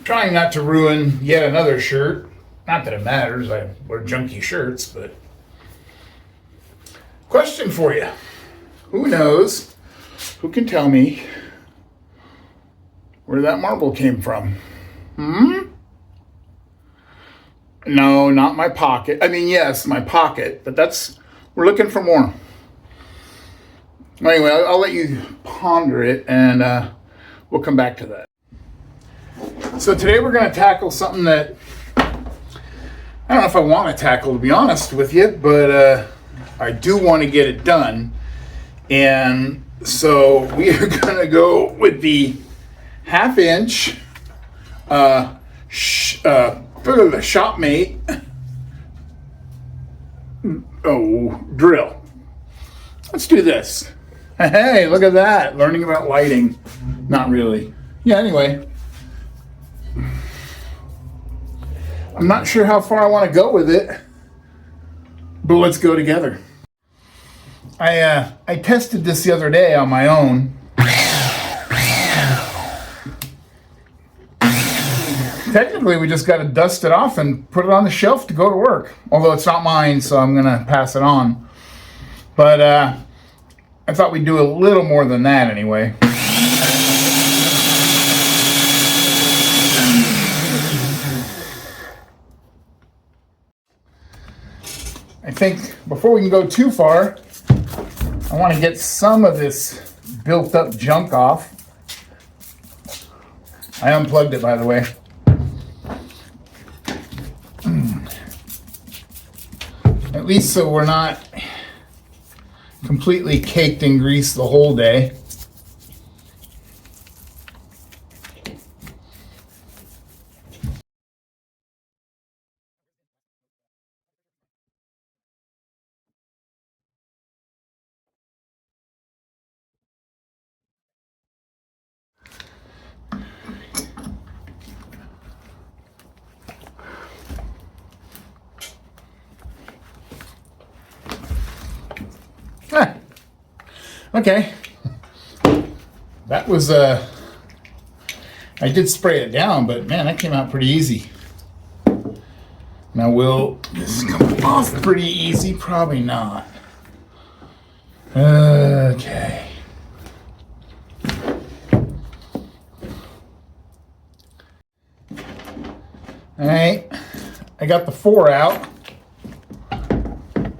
Trying not to ruin yet another shirt. Not that it matters, I wear junky shirts, but... Question for you. Who knows, who can tell me where that marble came from? No, not my pocket. I mean, yes, my pocket, but we're looking for more. Anyway, I'll let you ponder it, and we'll come back to that. So today we're going to tackle something that I don't know if I want to tackle, to be honest with you, but I do want to get it done. And so we are going to go with the 1/2 inch Shopmate drill. Let's do this. Hey, look at that. Learning about lighting. Not really. Yeah, anyway. I'm not sure how far I want to go with it, but let's go together. I tested this the other day on my own. Technically, we just got to dust it off and put it on the shelf to go to work. Although it's not mine, so I'm going to pass it on. But I thought we'd do a little more than that anyway. I think before we can go too far, I want to get some of this built up junk off. I unplugged it, by the way. At least so we're not completely caked in grease the whole day. Okay, that was I did spray it down, but man, that came out pretty easy. Now will this come off pretty easy? Probably not. Okay. All right, I got the 4 out,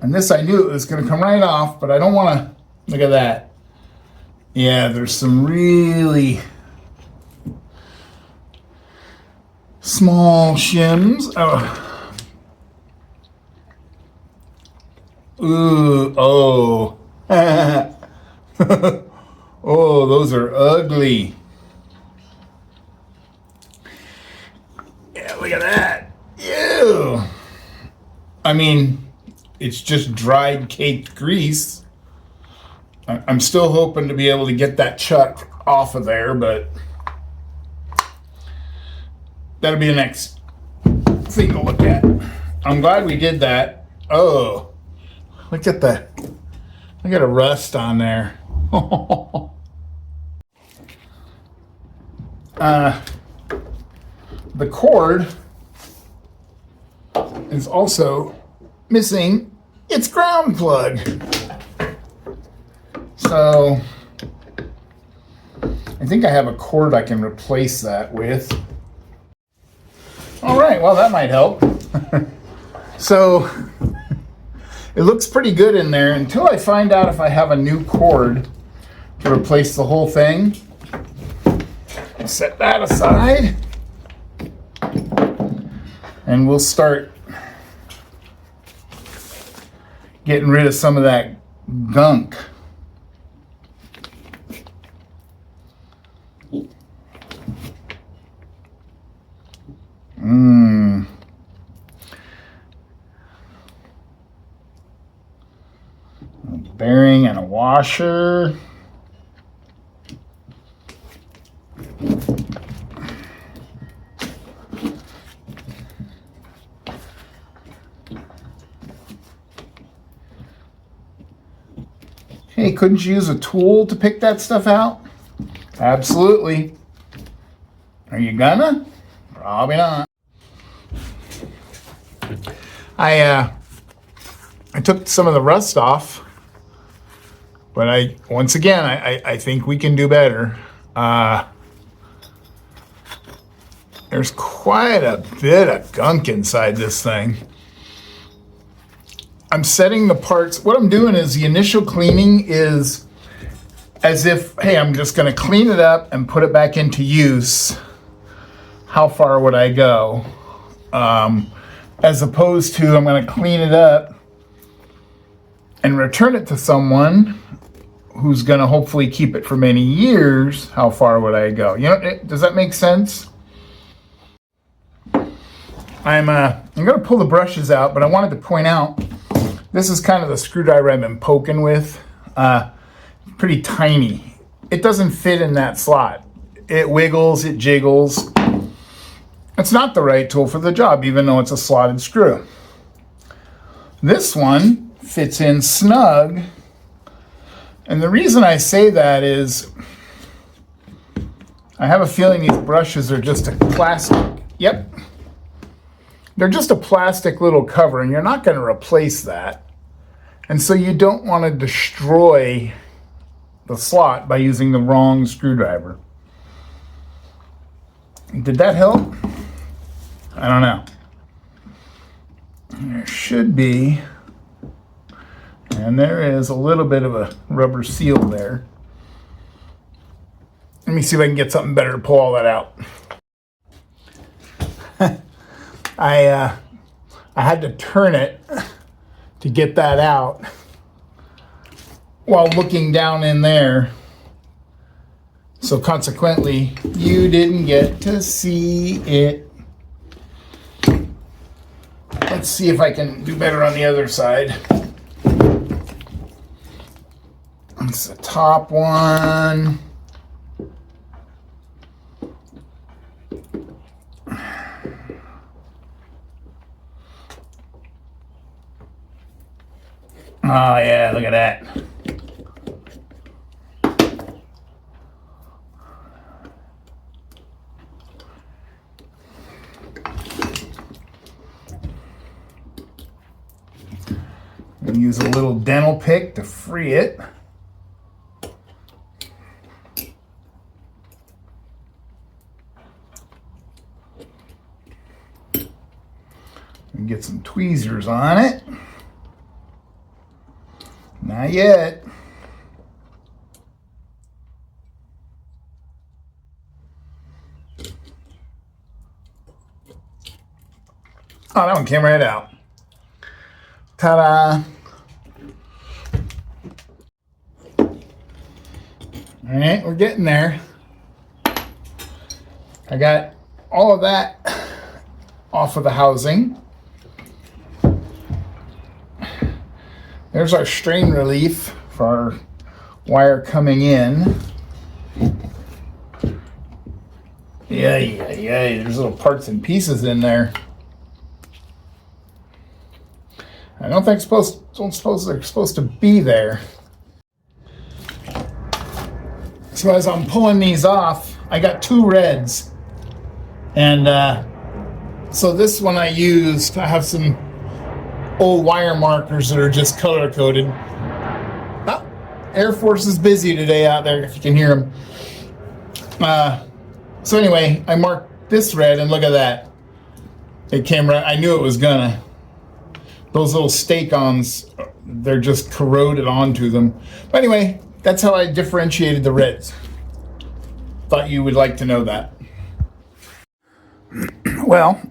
and this I knew it was going to come right off, but I don't want to. Look at that. Yeah, there's some really small shims. Oh. Ooh, oh. Oh, those are ugly. Yeah, look at that. Ew. I mean, it's just dried caked grease. I'm still hoping to be able to get that chuck off of there, but that'll be the next thing to look at. I'm glad we did that. Oh, look at a rust on there. The cord is also missing its ground plug. So I think I have a cord I can replace that with. All right, well, that might help. So it looks pretty good in there until I find out if I have a new cord to replace the whole thing. I'll set that aside and we'll start getting rid of some of that gunk. A bearing and a washer. Hey, couldn't you use a tool to pick that stuff out? Absolutely. Are you gonna? Probably not. I took some of the rust off, but once again, I think we can do better. There's quite a bit of gunk inside this thing. I'm setting the parts. What I'm doing is the initial cleaning is as if, hey, I'm just going to clean it up and put it back into use. How far would I go? As opposed to I'm going to clean it up and return it to someone who's going to hopefully keep it for many years. How far would I go? You know, does that make sense? I'm going to pull the brushes out, but I wanted to point out this is kind of the screwdriver I've been poking with. Pretty tiny. It doesn't fit in that slot. It wiggles, it jiggles. It's not the right tool for the job, even though it's a slotted screw. This one fits in snug. And the reason I say that is I have a feeling these brushes are just a plastic. Yep. They're just a plastic little cover, and you're not going to replace that. And so you don't want to destroy the slot by using the wrong screwdriver. Did that help? I don't know. There should be, and there is a little bit of a rubber seal there. Let me see if I can get something better to pull all that out. I had to turn it to get that out while looking down in there. So consequently, you didn't get to see it. Let's see if I can do better on the other side. It's the top one. Oh yeah, look at that. I'm going to use a little dental pick to free it. And get some tweezers on it. Not yet. Oh, that one came right out. Ta-da! All right, we're getting there. I got all of that off of the housing. There's our strain relief for our wire coming in. Yeah, there's little parts and pieces in there. I don't suppose they're supposed to be there. So as I'm pulling these off, I got two reds. And so this one I used, I have some old wire markers that are just color coded. Oh, Air Force is busy today out there, if you can hear them. So anyway, I marked this red, and look at that. It came right, I knew it was gonna. Those little stake-ons, they're just corroded onto them. But anyway, that's how I differentiated the reds. Thought you would like to know that. Well,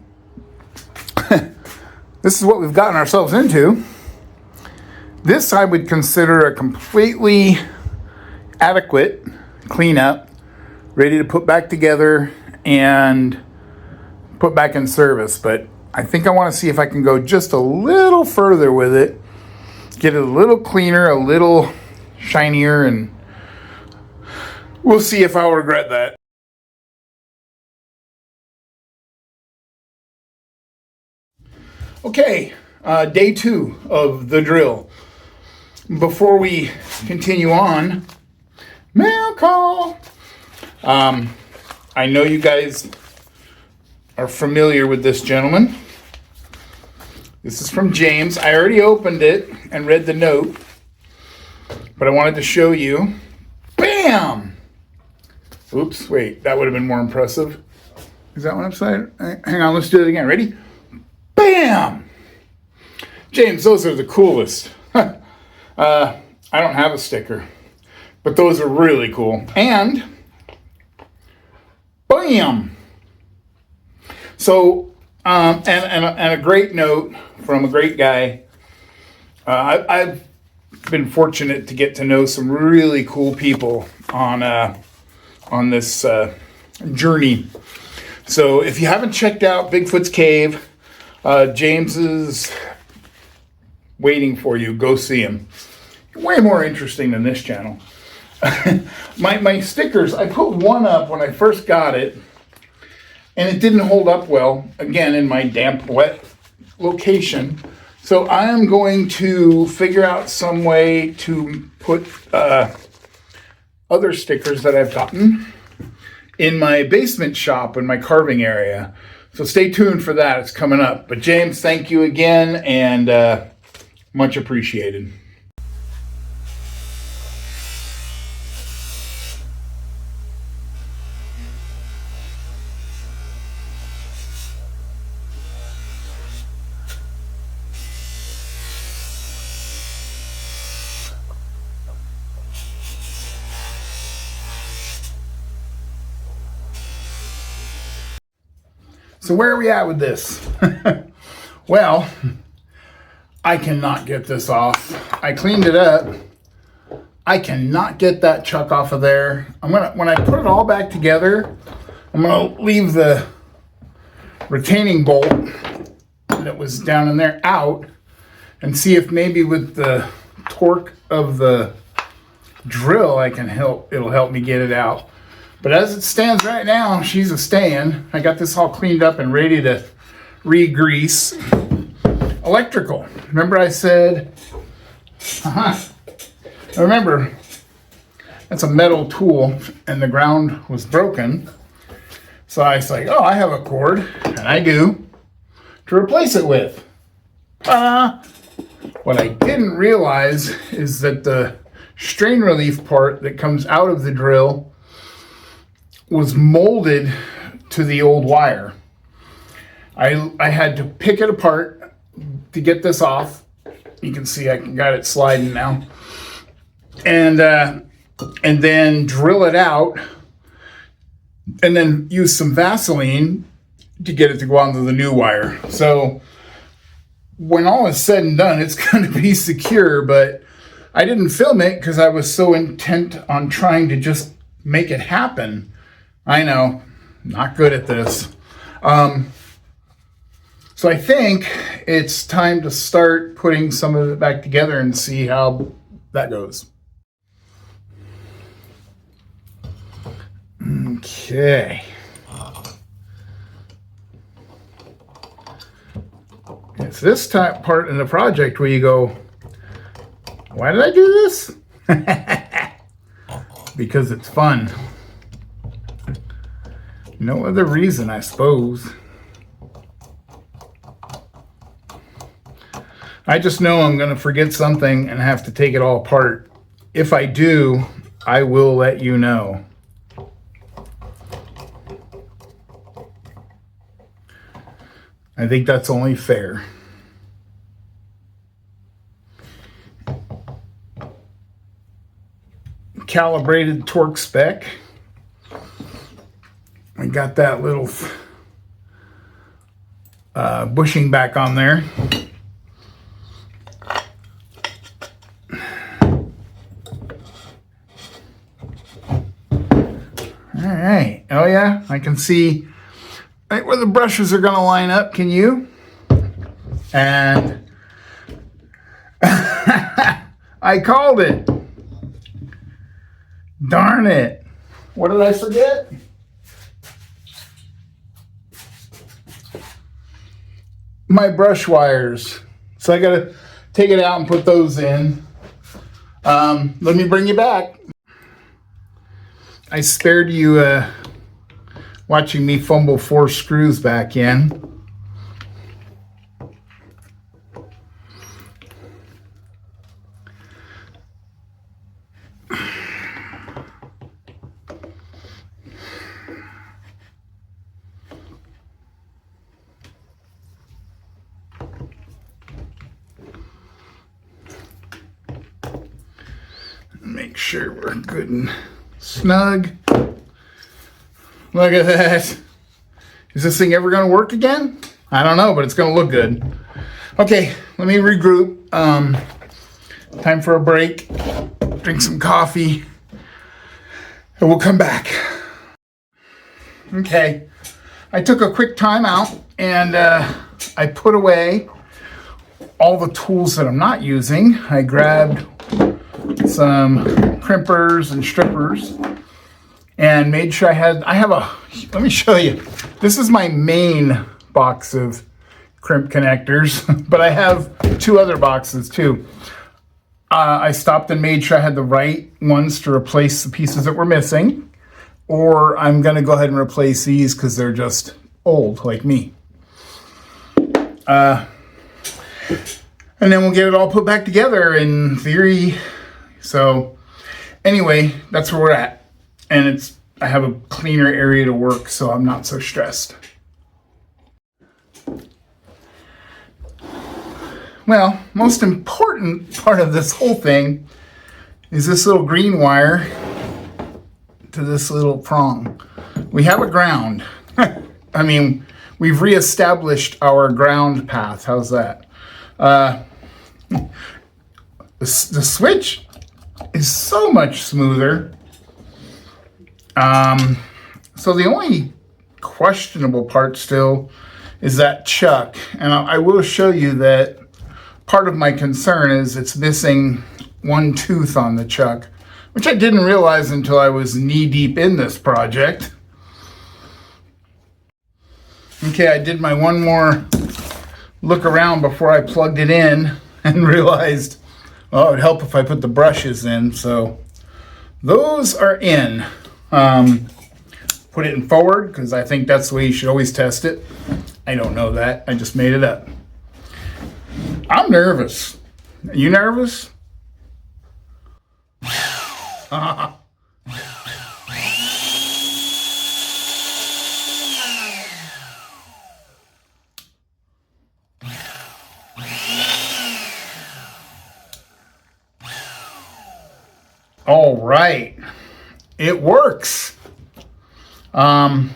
this is what we've gotten ourselves into. This I would consider a completely adequate cleanup, ready to put back together and put back in service. But I think I want to see if I can go just a little further with it, get it a little cleaner, a little shinier, and we'll see if I'll regret that. Okay, day 2 of the drill. Before we continue on, mail call. I know you guys are familiar with this gentleman. This is from James. I already opened it and read the note, but I wanted to show you. Bam! Oops, wait, that would have been more impressive. Is that one upside? Hang on, let's do it again. Ready? Bam! James, those are the coolest. I don't have a sticker, but those are really cool. And bam! So, and a great note from a great guy. I've been fortunate to get to know some really cool people on this journey. So if you haven't checked out Bigfoot's Cave, James is waiting for you. Go see him. Way more interesting than this channel. my stickers, I put one up when I first got it, and it didn't hold up well, again, in my damp, wet location. So I am going to figure out some way to put other stickers that I've gotten in my basement shop in my carving area. So stay tuned for that. It's coming up. But James, thank you again, and much appreciated. So where are we at with this? Well, I cannot get this off. I cleaned it up. I cannot get that chuck off of there. When I put it all back together, I'm gonna leave the retaining bolt that was down in there out and see if maybe with the torque of the drill it'll help me get it out. But as it stands right now, she's a staying. I got this all cleaned up and ready to re-grease. Electrical. Remember I said, remember, that's a metal tool and the ground was broken. So I was like, oh, I have a cord, and I do, to replace it with. What I didn't realize is that the strain relief part that comes out of the drill was molded to the old wire. I had to pick it apart to get this off. You can see I got it sliding now. And then drill it out and then use some Vaseline to get it to go onto the new wire. So when all is said and done, it's going to be secure, but I didn't film it because I was so intent on trying to just make it happen. I know, not good at this. So I think it's time to start putting some of it back together and see how that goes. Okay. It's this part in the project where you go, why did I do this? Because it's fun. No other reason, I suppose. I just know I'm going to forget something and have to take it all apart. If I do, I will let you know. I think that's only fair. Calibrated torque spec. I got that little bushing back on there. All right. Oh yeah, I can see right where the brushes are going to line up. Can you? And I called it. Darn it. What did I forget? My brush wires. So I got to take it out and put those in. Let me bring you back. I spared you a watching me fumble 4 screws back in. Make sure we're good and snug. Look at that. Is this thing ever going to work again? I don't know, but it's going to look good. Okay, let me regroup. Time for a break. Drink some coffee. And we'll come back. Okay. I took a quick time out and I put away all the tools that I'm not using. I grabbed some crimpers and strippers and made sure let me show you. This is my main box of crimp connectors, but I have 2 other boxes too. I stopped and made sure I had the right ones to replace the pieces that were missing, or I'm going to go ahead and replace these because they're just old like me. And then we'll get it all put back together in theory. So anyway, that's where we're at. And I have a cleaner area to work, so I'm not so stressed. Well, most important part of this whole thing is this little green wire to this little prong. We have a ground. I mean, we've reestablished our ground path. How's that? The switch is so much smoother. So the only questionable part still is that chuck. And I will show you that part of my concern is it's missing one tooth on the chuck, which I didn't realize until I was knee deep in this project. Okay, I did my one more look around before I plugged it in and realized, well, it would help if I put the brushes in. So those are in. Put it in forward because I think that's the way you should always test it. I don't know that. I just made it up. I'm nervous. Are you nervous? All right. It works. That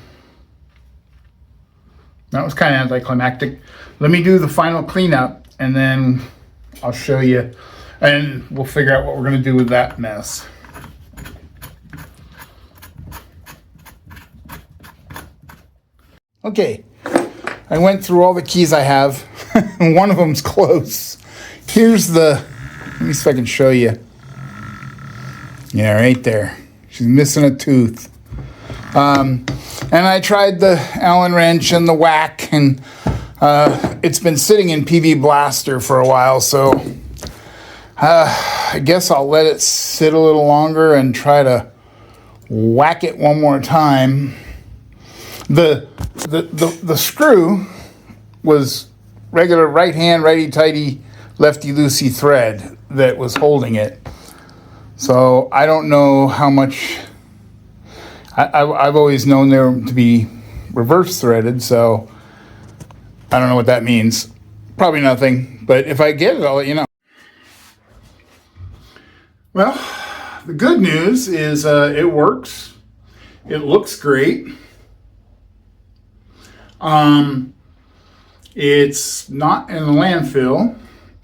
was kind of anticlimactic. Let me do the final cleanup and then I'll show you and we'll figure out what we're going to do with that mess. Okay, I went through all the keys I have and one of them's close. Here's let me see if I can show you. Yeah, right there. She's missing a tooth. And I tried the Allen wrench and the whack, and it's been sitting in PV Blaster for a while, so I guess I'll let it sit a little longer and try to whack it one more time. The screw was regular right hand, righty-tighty, lefty-loosey thread that was holding it. So I don't know how much. I've always known them to be reverse threaded, so I don't know what that means. Probably nothing, but if I get it, I'll let you know. Well, the good news is it works. It looks great. It's not in the landfill.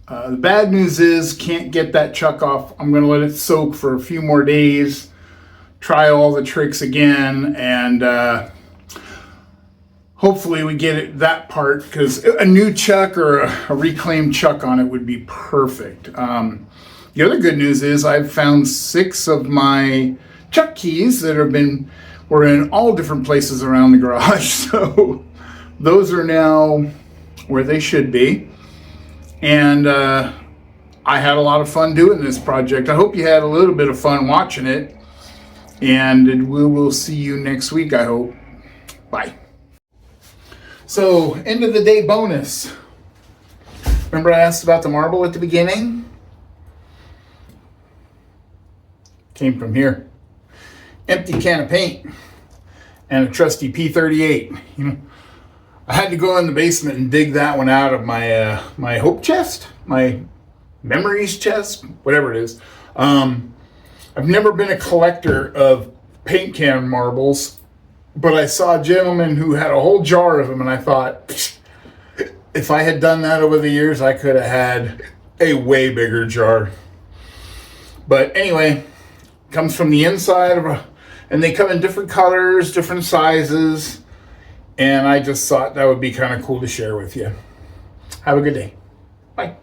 The bad news is can't get that chuck off. I'm going to let it soak for a few more days, try all the tricks again, and hopefully we get that part, because a new chuck or a reclaimed chuck on it would be perfect. The other good news is I've found 6 of my chuck keys that were in all different places around the garage. So those are now where they should be. And I had a lot of fun doing this project. I hope you had a little bit of fun watching it. And we will see you next week, I hope. Bye. So, end of the day bonus. Remember I asked about the marble at the beginning? Came from here. Empty can of paint and a trusty P38. You know, I had to go in the basement and dig that one out of my my hope chest, my memories chest, whatever it is. I've never been a collector of paint can marbles, but I saw a gentleman who had a whole jar of them, and I thought, if I had done that over the years, I could have had a way bigger jar. But anyway, comes from the inside of a, and they come in different colors, different sizes, and I just thought that would be kind of cool to share with you. Have a good day. Bye.